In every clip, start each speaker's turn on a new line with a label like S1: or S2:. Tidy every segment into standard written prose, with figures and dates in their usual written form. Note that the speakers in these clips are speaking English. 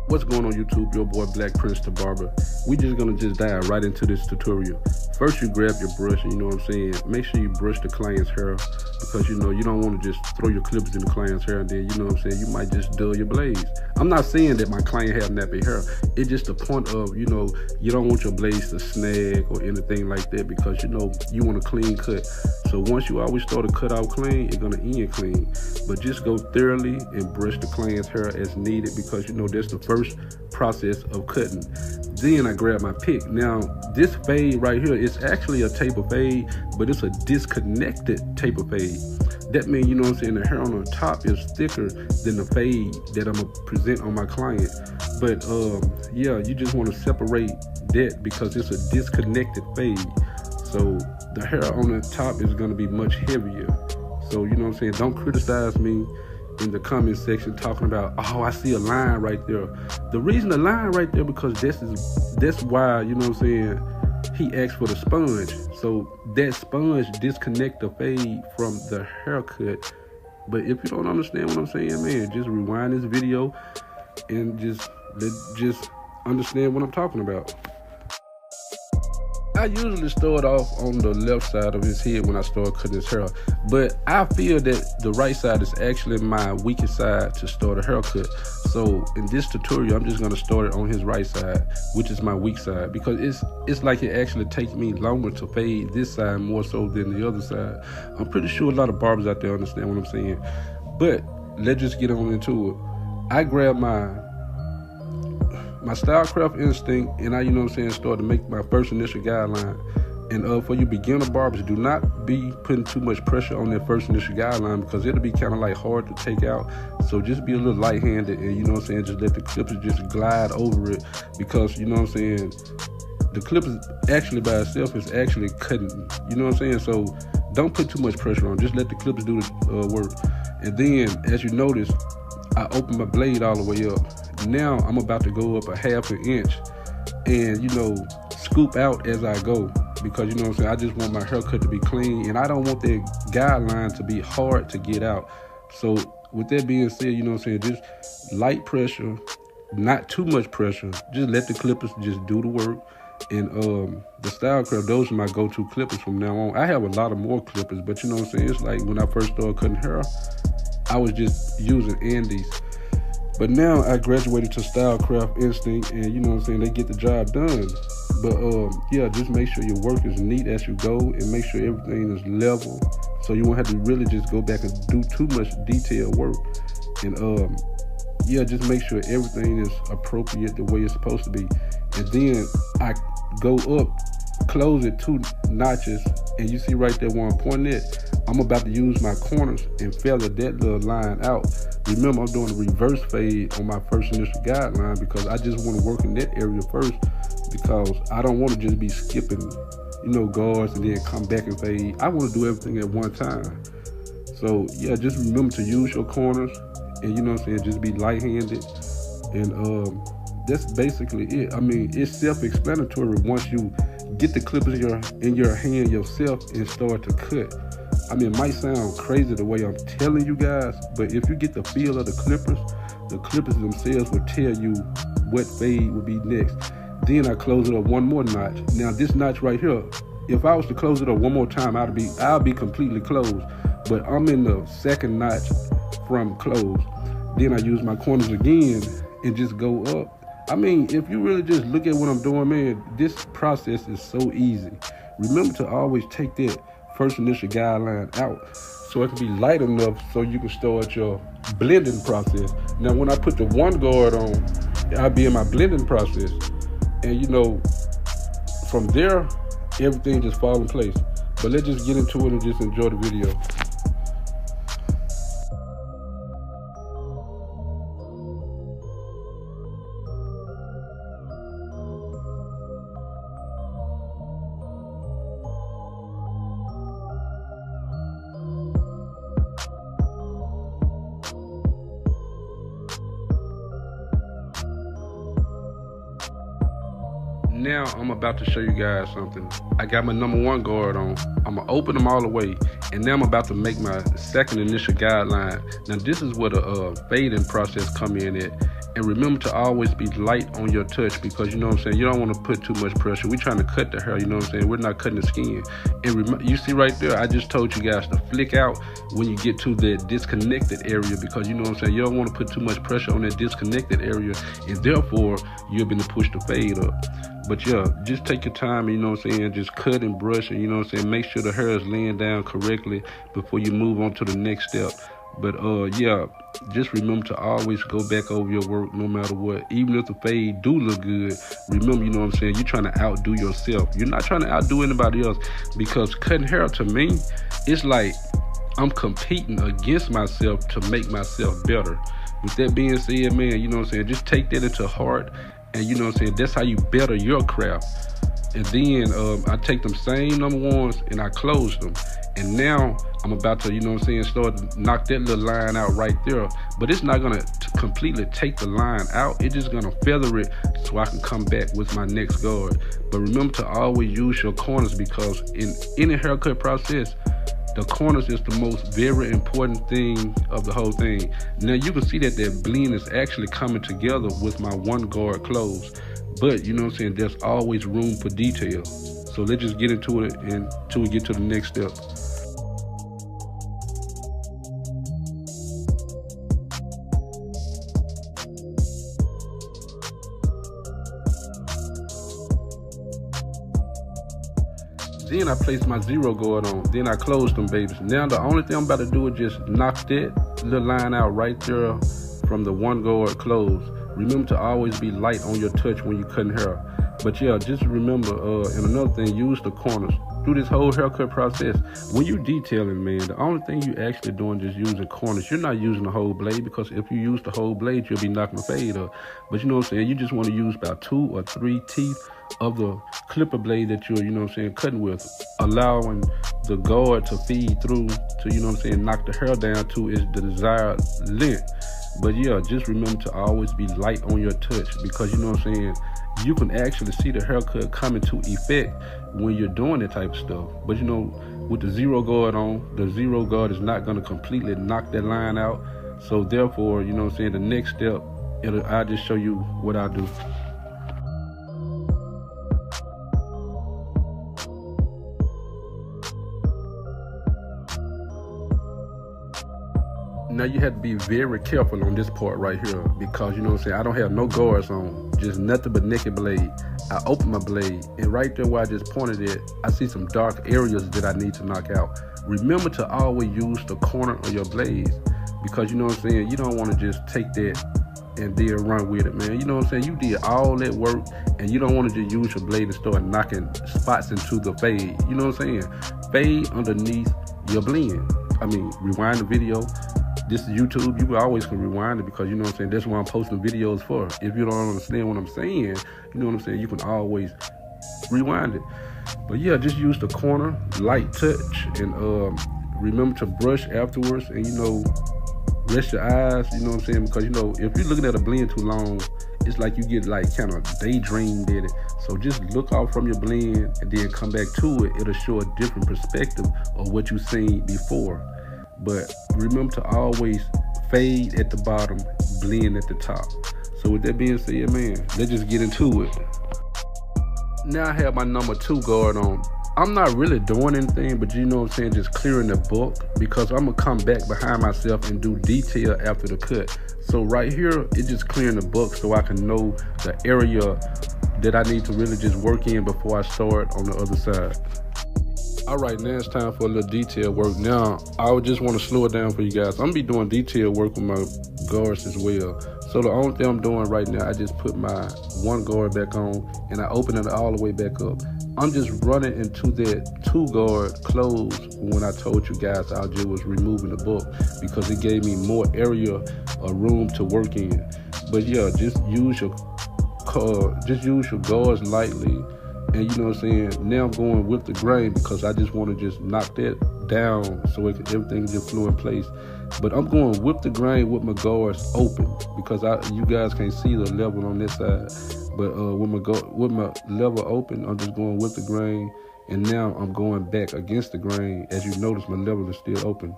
S1: What's going on YouTube? Your boy Black Prince the Barber. We just gonna dive right into this tutorial. First, you grab your brush, and you know what I'm saying, make sure you brush the client's hair, because you know you don't want to just throw your clippers in the client's hair and then, you know what I'm saying, you might just dull your blades. I'm not saying that my client have nappy hair. It's just the point of, you know, you don't want your blades to snag or anything like that, because you know you want a clean cut. So once you always start to cut out clean, it's gonna end clean. But just go thoroughly and brush the client's hair as needed, because you know that's the first process of cutting. Then I grab my pick. Now this fade right here is actually a taper fade, but it's a disconnected taper fade. That means, you know what I'm saying, the hair on the top is thicker than the fade that I'm gonna present on my client. But yeah, you just want to separate that because it's a disconnected fade. So the hair on the top is gonna be much heavier. So you know what I'm saying, don't criticize me in the comment section talking about, oh, I see a line right there. The reason the line right there, because that's why, you know what I'm saying, he asked for the sponge. So that sponge disconnect the fade from the haircut. But if you don't understand what I'm saying, man, just rewind this video and just understand what I'm talking about. I usually start off on the left side of his head when I start cutting his hair, but I feel that the right side is actually my weakest side to start a haircut. So in this tutorial, I'm just gonna start it on his right side, which is my weak side, because it's like it actually takes me longer to fade this side more so than the other side. I'm pretty sure a lot of barbers out there understand what I'm saying, but let's just get on into it. I grab my Stylecraft instinct, and I, you know what I'm saying, start to make my first initial guideline. And for you beginner barbers, do not be putting too much pressure on that first initial guideline, because it'll be kind of like hard to take out. So just be a little light-handed, and you know what I'm saying, just let the clippers just glide over it, because you know what I'm saying, the clippers actually by itself is actually cutting, you know what I'm saying. So don't put too much pressure on, just let the clippers do the work. And then as you notice, I open my blade all the way up. Now I'm about to go up a ½ an inch and, you know, scoop out as I go, because, you know what I'm saying, I just want my haircut to be clean, and I don't want that guideline to be hard to get out. So with that being said, you know what I'm saying, just light pressure, not too much pressure. Just let the clippers just do the work. And the Stylecraft, those are my go-to clippers from now on. I have a lot of more clippers, but you know what I'm saying, it's like when I first started cutting hair, I was just using Andes. But now I graduated to Stylecraft Instinct, and you know what I'm saying, they get the job done. But yeah, just make sure your work is neat as you go, and make sure everything is level, so you won't have to really just go back and do too much detailed work. And yeah, just make sure everything is appropriate the way it's supposed to be. And then I go up, close it 2 notches, and you see right there where I'm pointing at, I'm about to use my corners and feather that little line out. Remember, I'm doing a reverse fade on my first initial guideline, because I just want to work in that area first, because I don't want to just be skipping, you know, guards and then come back and fade. I want to do everything at one time. So yeah, just remember to use your corners, and you know what I'm saying, just be light-handed. And that's basically it. I mean, it's self-explanatory once you get the clippers in your hand yourself and start to cut. I mean, it might sound crazy the way I'm telling you guys, but if you get the feel of the clippers themselves will tell you what fade will be next. Then I close it up 1 more notch. Now this notch right here, if I was to close it up 1 more time, I'll be completely closed. But I'm in the 2nd notch from closed. Then I use my corners again and just go up. I mean, if you really just look at what I'm doing, man, this process is so easy. Remember to always take that first initial guideline out, so it can be light enough so you can start your blending process. Now when I put the 1 guard on, I'll be in my blending process, and you know, from there everything just fall in place. But let's just get into it and just enjoy the video. Now I'm about to show you guys something. I got my number 1 guard on. I'm gonna open them all the way, and now I'm about to make my 2nd initial guideline. Now this is where the fading process come in at, And remember to always be light on your touch, because you know what I'm saying, you don't want to put too much pressure. We're trying to cut the hair, you know what I'm saying, we're not cutting the skin. And you see right there, I just told you guys to flick out when you get to the disconnected area, because you know what I'm saying, you don't want to put too much pressure on that disconnected area, and therefore you're going to push the fade up. But yeah, just take your time, you know what I'm saying, just cut and brush, and you know what I'm saying, make sure the hair is laying down correctly before you move on to the next step. But yeah, just remember to always go back over your work no matter what. Even if the fade do look good, remember, you know what I'm saying, you're trying to outdo yourself. You're not trying to outdo anybody else, because cutting hair to me, it's like I'm competing against myself to make myself better. With that being said, man, you know what I'm saying, just take that into heart, and you know what I'm saying, that's how you better your craft. And then I take them same number ones and I close them. And now I'm about to, you know what I'm saying, start to knock that little line out right there. But it's not going to completely take the line out. It's just going to feather it so I can come back with my next guard. But remember to always use your corners, because in any haircut process, the corners is the most very important thing of the whole thing. Now you can see that that blend is actually coming together with my one guard closed. But you know what I'm saying, there's always room for detail. So let's just get into it until we get to the next step. Then I place my zero guard on. Then I close them babies. Now the only thing I'm about to do is just knock that little line out right there from the one guard closed. Remember to always be light on your touch when you're cutting hair. But yeah, just remember, and another thing, use the corners. Through this whole haircut process, when you detailing, man, the only thing you actually doing is using corners. You're not using the whole blade, because if you use the whole blade, you'll be knocking the fade up. But you know what I'm saying, you just want to use about 2 or 3 teeth of the clipper blade that you're, you know what I'm saying, cutting with, allowing the guard to feed through to, you know what I'm saying, knock the hair down to its desired length. But yeah, just remember to always be light on your touch, because you know what I'm saying, you can actually see the haircut coming to effect when you're doing that type of stuff. But you know, with the zero guard on, the zero guard is not going to completely knock that line out. So therefore, you know what I'm saying, the next step, I'll just show you what I do. Now you have to be very careful on this part right here, because you know what I'm saying, I don't have no guards on, just nothing but naked blade. I open my blade, and right there where I just pointed it, I see some dark areas that I need to knock out. Remember to always use the corner of your blades, because you know what I'm saying, you don't want to just take that and then run with it, man. You know what I'm saying, you did all that work, and you don't want to just use your blade and start knocking spots into the fade. You know what I'm saying, fade underneath your blend. I mean, rewind the video. This is YouTube, you always can rewind it, because you know what I'm saying, that's what I'm posting videos for. If you don't understand what I'm saying, you know what I'm saying, you can always rewind it. But yeah, just use the corner, light touch, and remember to brush afterwards, and you know, rest your eyes, you know what I'm saying, because you know, if you're looking at a blend too long, it's like you get like kind of daydreamed in it. So just look off from your blend and then come back to it. It'll show a different perspective of what you've seen before. But remember to always fade at the bottom, blend at the top. So with that being said, man, let's just get into it. Now I have my number 2 guard on. I'm not really doing anything, but you know what I'm saying, just clearing the bulk, because I'm gonna come back behind myself and do detail after the cut. So right here, it's just clearing the bulk so I can know the area that I need to really just work in before I start on the other side. All right, now it's time for a little detail work. Now, I would just want to slow it down for you guys. I'm going to be doing detail work with my guards as well. So the only thing I'm doing right now, I just put my one guard back on, and I open it all the way back up. I'm just running into that 2 guard close when I told you guys I just was removing the bulk, because it gave me more area or room to work in. But yeah, just use your guards lightly. And you know what I'm saying, now I'm going with the grain, because I just want to just knock that down so everything just flew in place. But I'm going with the grain with my guards open, because you guys can't see the level on this side. But with my level open, I'm just going with the grain. And now I'm going back against the grain. As you notice, my level is still open.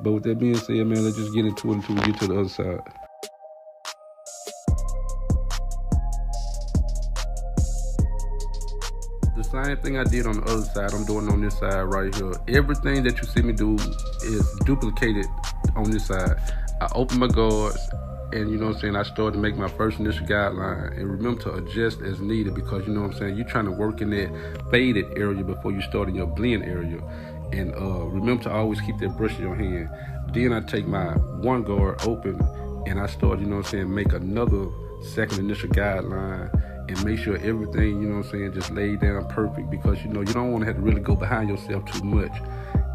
S1: But with that being said, man, let's just get into it until we get to the other side. same thing I did on the other side, I'm doing on this side right here. Everything that you see me do is duplicated on this side. I open my guards, and you know what I'm saying, I started to make my first initial guideline. And remember to adjust as needed, because you know what I'm saying, you're trying to work in that faded area before you start in your blend area. And remember to always keep that brush in your hand. Then I take my one guard open, and I start, you know what I'm saying, make another second initial guideline, and make sure everything, you know what I'm saying, just laid down perfect, because you know you don't want to have to really go behind yourself too much.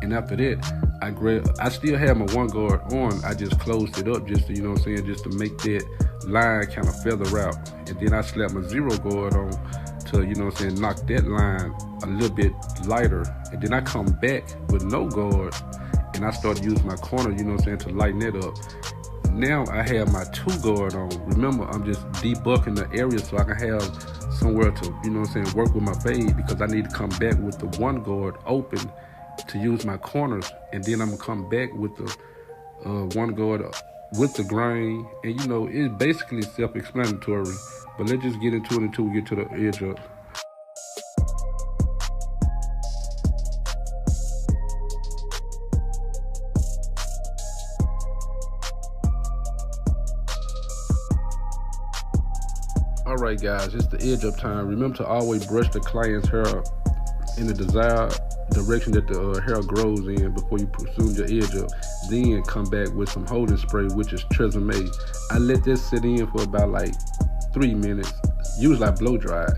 S1: And after that, I still have my one guard on, I just closed it up just to, you know what I'm saying, just to make that line kind of feather out. And then I slap my zero guard on to, you know what I'm saying, knock that line a little bit lighter. And then I come back with no guard, and I start using my corner, you know what I'm saying, to lighten it up. Now I have my two guard on. Remember, I'm just debugging the area so I can have somewhere to, you know what I'm saying, work with my fade, because I need to come back with the one guard open to use my corners. And then I'm gonna come back with the one guard with the grain. And you know, it's basically self-explanatory, but let's just get into it until we get to the edge up. Alright guys, it's the edge up time. Remember to always brush the client's hair in the desired direction that the hair grows in before you pursue your edge up. Then come back with some holding spray, which is Tresemme. I let this sit in for about like 3 minutes. Usually I blow dry it.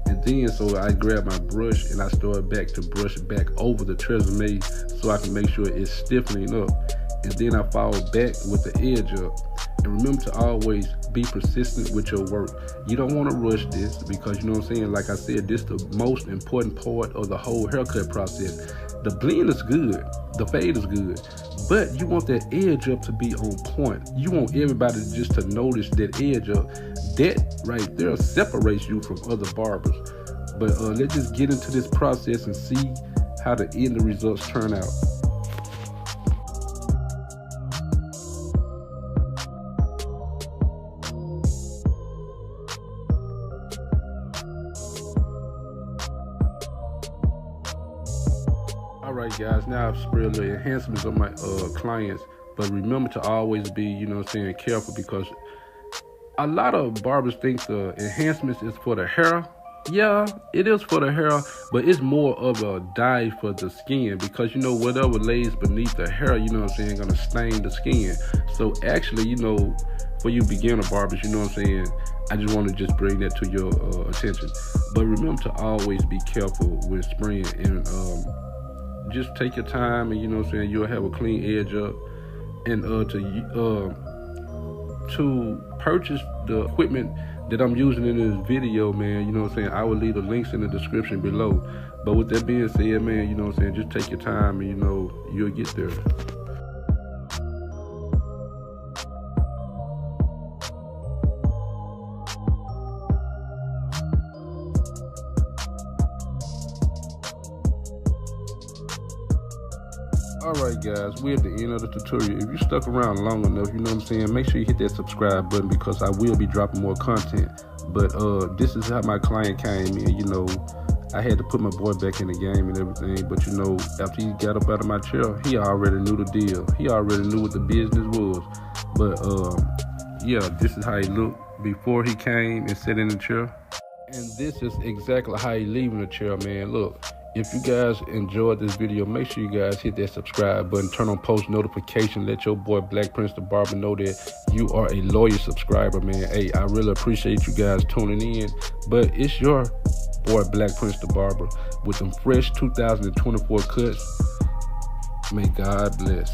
S1: And then so I grab my brush and I start back to brush back over the Tresemme so I can make sure it's stiffening up. And then I follow back with the edge up. And remember to always be persistent with your work. You don't want to rush this, because you know what I'm saying, like I said, this is the most important part of the whole haircut process. The blend is good, the fade is good, but you want that edge up to be on point. You want everybody just to notice that edge up. That right there separates you from other barbers. But let's just get into this process and see how the end results turn out. Alright guys, now I've spread the enhancements on my clients, but remember to always be, you know what I'm saying, careful, because a lot of barbers think the enhancements is for the hair. Yeah, it is for the hair, but it's more of a dye for the skin, because you know whatever lays beneath the hair, you know what I'm saying, gonna stain the skin. So actually, you know, for you beginner barbers, you know what I'm saying, I just want to just bring that to your attention. But remember to always be careful with spraying, and just take your time, and you know what I'm saying, you'll have a clean edge up. And to purchase the equipment that I'm using in this video, man, you know what I'm saying, I will leave the links in the description below. But with that being said, man, you know what I'm saying, just take your time, and you know, you'll get there. Alright guys, we're at the end of the tutorial. If you stuck around long enough, you know what I'm saying, make sure you hit that subscribe button, because I will be dropping more content. But this is how my client came in. You know, I had to put my boy back in the game and everything, but you know, after he got up out of my chair, he already knew the deal. He already knew what the business was. But yeah, this is how he looked before he came and sat in the chair. And this is exactly how he leaving the chair, man. Look. If you guys enjoyed this video, make sure you guys hit that subscribe button, turn on post notification, let your boy Black Prince the Barber know that you are a loyal subscriber, man. Hey, I really appreciate you guys tuning in. But it's your boy Black Prince the Barber with them fresh 2024 cuts. May God bless.